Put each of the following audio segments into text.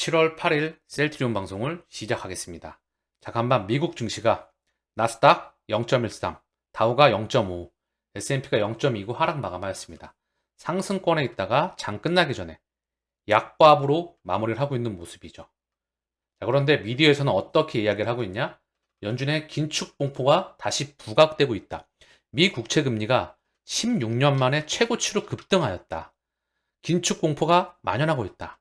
7월 8일 셀트리온 방송을 시작하겠습니다. 자, 간밤 미국 증시가 나스닥 0.13, 다우가 0.5, S&P가 0.29 하락 마감하였습니다. 상승권에 있다가 장 끝나기 전에 약밥으로 마무리를 하고 있는 모습이죠. 자, 그런데 미디어에서는 어떻게 이야기를 하고 있냐? 연준의 긴축 공포가 다시 부각되고 있다. 미 국채 금리가 16년 만에 최고치로 급등하였다. 긴축 공포가 만연하고 있다.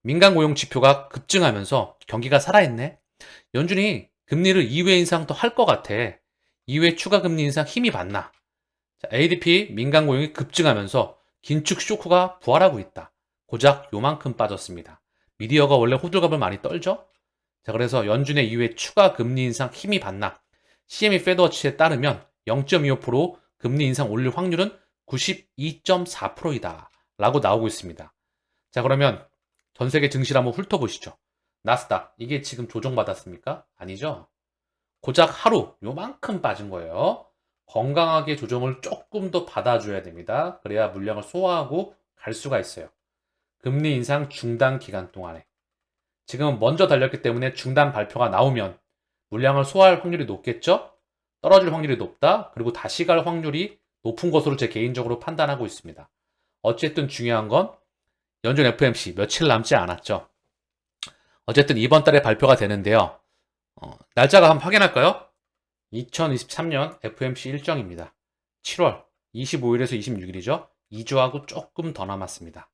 민간 고용 지표가 급증하면서 경기가 살아있네. 연준이 금리를 2회 인상 더 할 것 같아. 2회 추가 금리 인상 힘이 받나? 자, ADP 민간 고용이 급증하면서 긴축 쇼크가 부활하고 있다. 고작 요만큼 빠졌습니다. 미디어가 원래 호들갑을 많이 떨죠? 자, 그래서 연준의 2회 추가 금리 인상 힘이 받나? CME 페드워치에 따르면 0.25% 금리 인상 올릴 확률은 92.4%이다. 라고 나오고 있습니다. 자, 그러면 전 세계 증시를 한번 훑어보시죠. 나스닥, 이게 지금 조정받았습니까? 아니죠? 고작 하루 요만큼 빠진 거예요. 건강하게 조정을 조금 더 받아줘야 됩니다. 그래야 물량을 소화하고 갈 수가 있어요. 금리 인상 중단 기간 동안에. 지금 먼저 달렸기 때문에 중단 발표가 나오면 물량을 소화할 확률이 높겠죠? 떨어질 확률이 높다. 그리고 다시 갈 확률이 높은 것으로 제 개인적으로 판단하고 있습니다. 어쨌든 중요한 건 연준 FOMC 며칠 남지 않았죠. 어쨌든 이번 달에 발표가 되는데요. 날짜가 한번 확인할까요? 2023년 FOMC 일정입니다. 7월 25일에서 26일이죠. 2주하고 조금 더 남았습니다.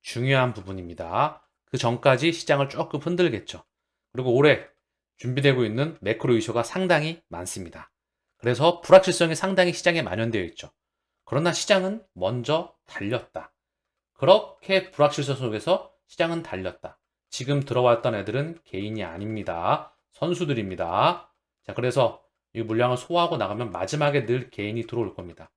중요한 부분입니다. 그 전까지 시장을 조금 흔들겠죠. 그리고 올해 준비되고 있는 매크로 이슈가 상당히 많습니다. 그래서 불확실성이 상당히 시장에 만연되어 있죠. 그러나 시장은 먼저 달렸다. 그렇게 불확실성 속에서 시장은 달렸다. 지금 들어왔던 애들은 개인이 아닙니다. 선수들입니다. 자, 그래서 이 물량을 소화하고 나가면 마지막에 늘 개인이 들어올 겁니다.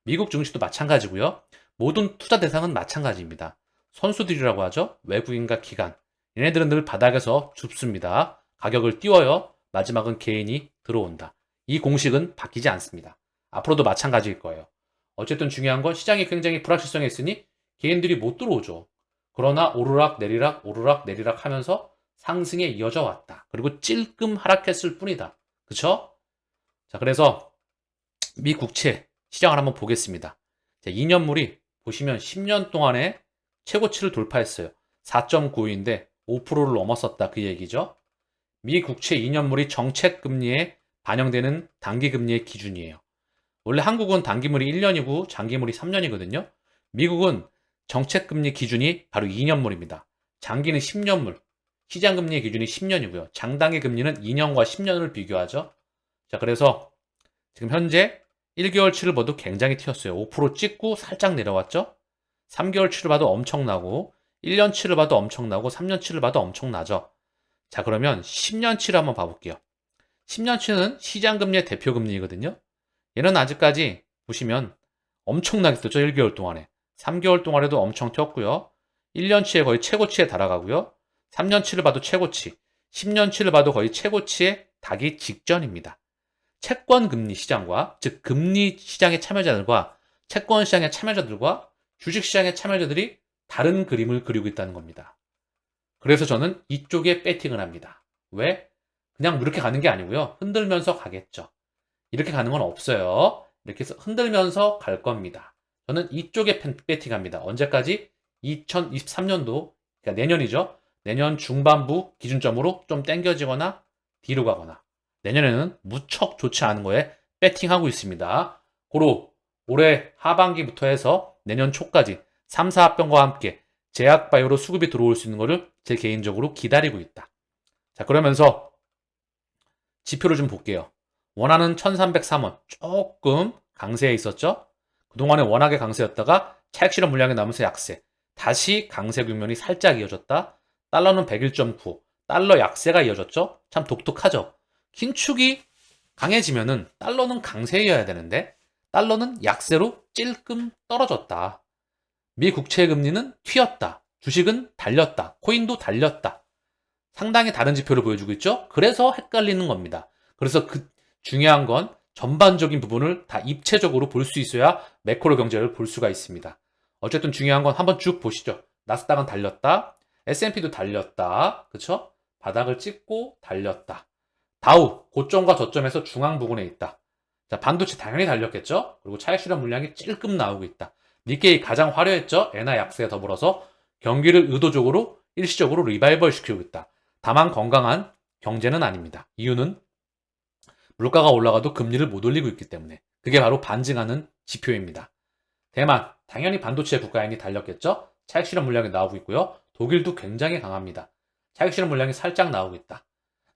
미국 증시도 마찬가지고요. 모든 투자 대상은 마찬가지입니다. 선수들이라고 하죠. 외국인과 기관. 얘네들은 늘 바닥에서 줍습니다. 가격을 띄워요. 마지막은 개인이 들어온다. 이 공식은 바뀌지 않습니다. 앞으로도 마찬가지일 거예요. 어쨌든 중요한 건 시장이 굉장히 불확실성이 있으니 개인들이 못 들어오죠. 그러나 오르락 내리락 하면서 상승에 이어져 왔다. 그리고 찔끔 하락했을 뿐이다. 그쵸? 자, 그래서 미 국채 시장을 한번 보겠습니다. 자, 2년물이 보시면 10년 동안에 최고치를 돌파했어요. 4.95인데 5%를 넘었었다. 그 얘기죠. 미 국채 2년물이 정책 금리에 반영되는 단기 금리의 기준이에요. 원래 한국은 단기물이 1년이고 장기물이 3년이거든요. 미국은 정책금리 기준이 바로 2년물입니다. 장기는 10년물, 시장금리의 기준이 10년이고요. 장단기 금리는 2년과 10년을 비교하죠. 자, 그래서 지금 현재 1개월치를 봐도 굉장히 튀었어요. 5% 찍고 살짝 내려왔죠. 3개월치를 봐도 엄청나고 1년치를 봐도 엄청나고 3년치를 봐도 엄청나죠. 자, 그러면 10년치를 한번 봐볼게요. 10년치는 시장금리의 대표금리이거든요. 얘는 아직까지 보시면 엄청나게 떴죠. 1개월 동안에. 3개월 동안에도 엄청 튀었고요. 1년치에 거의 최고치에 달아가고요. 3년치를 봐도 최고치, 10년치를 봐도 거의 최고치에 닿기 직전입니다. 채권 금리 시장과, 즉 금리 시장의 참여자들과 채권 시장의 참여자들과 주식 시장의 참여자들이 다른 그림을 그리고 있다는 겁니다. 그래서 저는 이쪽에 배팅을 합니다. 왜? 그냥 이렇게 가는 게 아니고요. 흔들면서 가겠죠. 이렇게 가는 건 없어요. 이렇게 해서 흔들면서 갈 겁니다. 저는 이쪽에 배팅합니다. 언제까지? 2023년도, 그러니까 내년이죠. 내년 중반부 기준점으로 좀 땡겨지거나 뒤로 가거나 내년에는 무척 좋지 않은 거에 배팅하고 있습니다. 고로 올해 하반기부터 해서 내년 초까지 3, 4합병과 함께 제약바이오로 수급이 들어올 수 있는 거를 제 개인적으로 기다리고 있다. 자, 그러면서 지표를 좀 볼게요. 원화는 1303원 조금 강세에 있었죠. 그동안에 워낙에 강세였다가 차익 실현 물량이 나오면서 약세. 다시 강세 국면이 살짝 이어졌다. 달러는 101.9. 달러 약세가 이어졌죠. 참 독특하죠. 긴축이 강해지면은 달러는 강세여야 되는데 달러는 약세로 찔끔 떨어졌다. 미 국채 금리는 튀었다. 주식은 달렸다. 코인도 달렸다. 상당히 다른 지표를 보여주고 있죠. 그래서 헷갈리는 겁니다. 그래서 그 중요한 건 전반적인 부분을 다 입체적으로 볼 수 있어야 매크로 경제를 볼 수가 있습니다. 어쨌든 중요한 건 한번 쭉 보시죠. 나스닥은 달렸다. S&P도 달렸다. 그쵸? 바닥을 찍고 달렸다. 다우, 고점과 저점에서 중앙 부근에 있다. 자, 반도체 당연히 달렸겠죠? 그리고 차익 실현 물량이 찔끔 나오고 있다. 니케이 가장 화려했죠? 엔화 약세에 더불어서 경기를 의도적으로 일시적으로 리바이벌 시키고 있다. 다만 건강한 경제는 아닙니다. 이유는 물가가 올라가도 금리를 못 올리고 있기 때문에. 그게 바로 반증하는 지표입니다. 대만, 당연히 반도체 국가인이 달렸겠죠? 차익 실현 물량이 나오고 있고요. 독일도 굉장히 강합니다. 차익 실현 물량이 살짝 나오고 있다.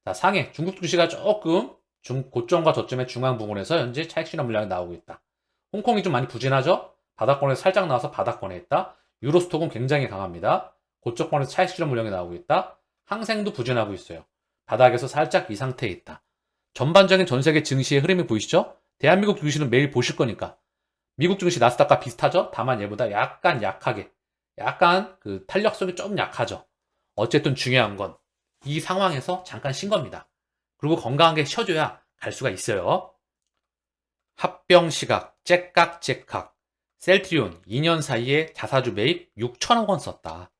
자, 상해, 중국 증시가 조금 고점과 저점의 중앙 부근에서 현재 차익 실현 물량이 나오고 있다. 홍콩이 좀 많이 부진하죠? 바닥권에서 살짝 나와서 바닥권에 있다. 유로스톡은 굉장히 강합니다. 고점권에서 차익 실현 물량이 나오고 있다. 항생도 부진하고 있어요. 바닥에서 살짝 이 상태에 있다. 전반적인 전 세계 증시의 흐름이 보이시죠? 대한민국 증시는 매일 보실 거니까. 미국 증시 나스닥과 비슷하죠? 다만 얘보다 약간 약하게, 약간 그 탄력성이 좀 약하죠. 어쨌든 중요한 건 이 상황에서 잠깐 쉰 겁니다. 그리고 건강하게 쉬어줘야 갈 수가 있어요. 합병 시각, 째깍째깍. 셀트리온 2년 사이에 자사주 매입 6천억 원 썼다.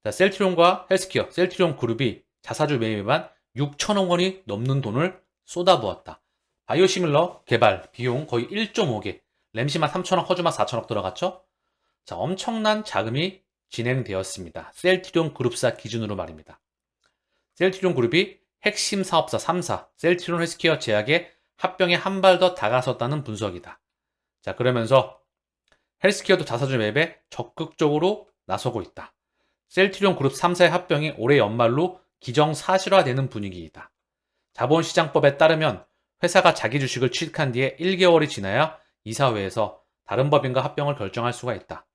자, 셀트리온과 헬스케어, 셀트리온 그룹이 자사주 매입에만 6천억 원이 넘는 돈을 쏟아부었다. 바이오시밀러 개발 비용 거의 1.5개, 램시마 3천억, 허주마 4천억 들어갔죠? 자, 엄청난 자금이 진행되었습니다. 셀트리온 그룹사 기준으로 말입니다. 셀트리온 그룹이 핵심 사업사 3사, 셀트리온 헬스케어 제약에 합병에 한 발 더 다가섰다는 분석이다. 자, 그러면서 헬스케어도 자사주 매입에 적극적으로 나서고 있다. 셀트리온 그룹 3사의 합병이 올해 연말로 기정사실화되는 분위기이다. 자본시장법에 따르면 회사가 자기 주식을 취득한 뒤에 1개월이 지나야 이사회에서 다른 법인과 합병을 결정할 수가 있다.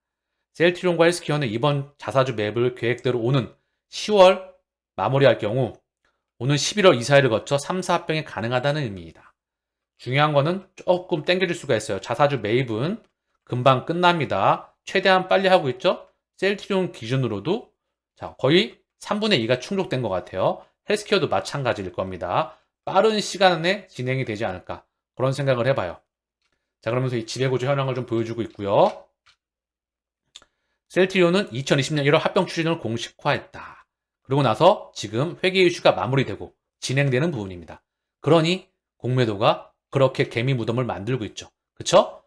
셀트리온과 헬스케어는 이번 자사주 매입을 계획대로 오는 10월 마무리할 경우 오는 11월 이사회를 거쳐 3사 합병이 가능하다는 의미이다. 중요한 거는 조금 땡겨줄 수가 있어요. 자사주 매입은 금방 끝납니다. 최대한 빨리 하고 있죠? 셀트리온 기준으로도 자, 거의 3분의 2가 충족된 것 같아요. 헬스케어도 마찬가지일 겁니다. 빠른 시간 안에 진행이 되지 않을까 그런 생각을 해봐요. 자, 그러면서 이 지배구조 현황을 좀 보여주고 있고요. 셀트리온은 2020년 1월 합병 추진을 공식화했다. 그리고 나서 지금 회계 이슈가 마무리되고 진행되는 부분입니다. 그러니 공매도가 그렇게 개미 무덤을 만들고 있죠. 그쵸?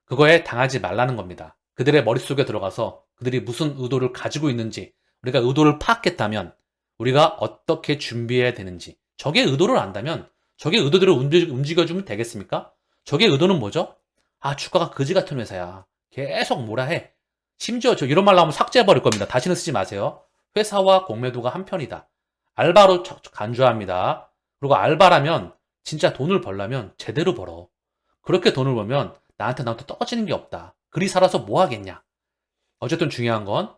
그거에 당하지 말라는 겁니다. 그들의 머릿속에 들어가서 그들이 무슨 의도를 가지고 있는지 우리가 의도를 파악했다면 우리가 어떻게 준비해야 되는지 적의 의도를 안다면 적의 의도대로 움직여주면 되겠습니까? 적의 의도는 뭐죠? 아, 주가가 거지 같은 회사야. 계속 뭐라 해. 심지어 저 이런 말 나오면 삭제해버릴 겁니다. 다시는 쓰지 마세요. 회사와 공매도가 한편이다. 알바로 간주합니다. 그리고 알바라면 진짜 돈을 벌려면 제대로 벌어. 그렇게 돈을 벌면 나한테 떨어지는 게 없다. 그리 살아서 뭐 하겠냐. 어쨌든 중요한 건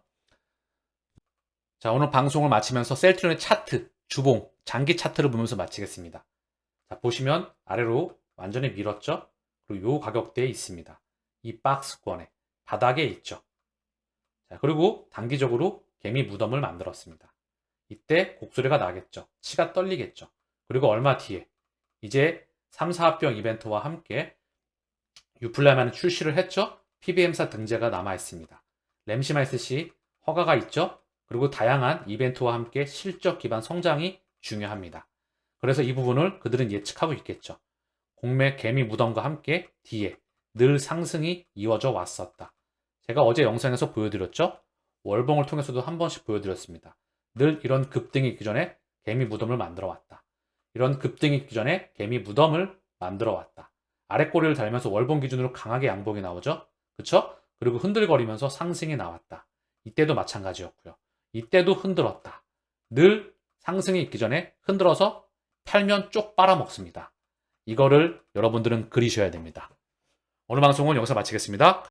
자, 오늘 방송을 마치면서 셀트리온의 차트, 주봉, 장기 차트를 보면서 마치겠습니다. 자, 보시면 아래로 완전히 밀었죠? 그리고 요 가격대에 있습니다. 이 박스권에 바닥에 있죠. 자, 그리고 단기적으로 개미 무덤을 만들었습니다. 이때 곡소리가 나겠죠. 치가 떨리겠죠. 그리고 얼마 뒤에 이제 3사 합병 이벤트와 함께 유플라만을 출시를 했죠. PBM사 등재가 남아 있습니다. 램시마 SC 허가가 있죠. 그리고 다양한 이벤트와 함께 실적 기반 성장이 중요합니다. 그래서 이 부분을 그들은 예측하고 있겠죠. 공매 개미 무덤과 함께 뒤에 늘 상승이 이어져 왔었다. 제가 어제 영상에서 보여드렸죠. 월봉을 통해서도 한 번씩 보여드렸습니다. 늘 이런 급등이 있기 전에 개미 무덤을 만들어 왔다. 이런 급등이 있기 전에 개미 무덤을 만들어 왔다. 아랫꼬리를 달면서 월봉 기준으로 강하게 양봉이 나오죠. 그쵸? 그리고 흔들거리면서 상승이 나왔다. 이때도 마찬가지였고요. 이때도 흔들었다. 늘 상승이 있기 전에 흔들어서 팔면 쪽 빨아먹습니다. 이거를 여러분들은 그리셔야 됩니다. 오늘 방송은 여기서 마치겠습니다.